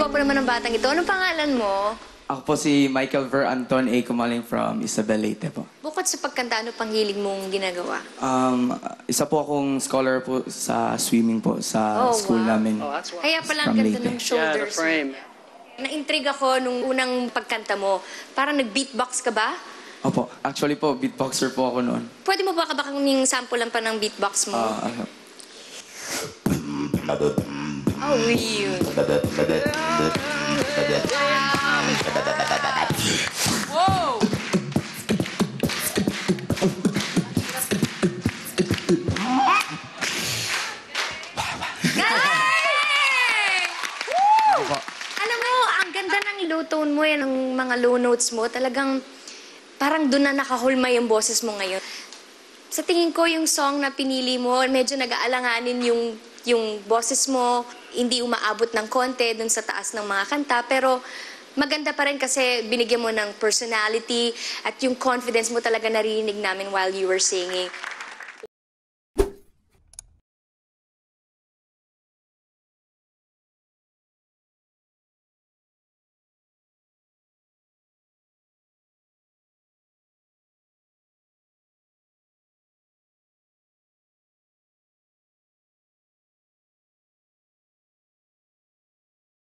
gwapo naman ng batang ito. Anong pangalan mo? Ako po si Michael Ver Anton A. Kumaling from Isabel Leyte po. Bukod sa pagkanta, ano pang hilig mong ginagawa? Isa po akong scholar po sa swimming po sa Oh, school wow. namin. Kaya pala ang From ganda Leyte. ng shoulders. Na-intrigue ako nung unang pagkanta mo. Parang nag-beatbox ka ba? Opo. Actually po, beatboxer po ako noon. Pwede mo ba yung sample lang pa ng beatbox mo? Oh, weird. Wow! Galing! Woo! Alam mo, ang ganda ng low tone mo, yan, ang mga low notes mo, talagang parang doon na nakahulma yung boses mo ngayon. Sa tingin ko, yung song na pinili mo, medyo nag-aalanganin yung boses mo, hindi umaabot ng konti dun sa taas ng mga kanta, pero maganda pa rin kasi binigyan mo ng personality at yung confidence mo talaga narinig namin while you were singing.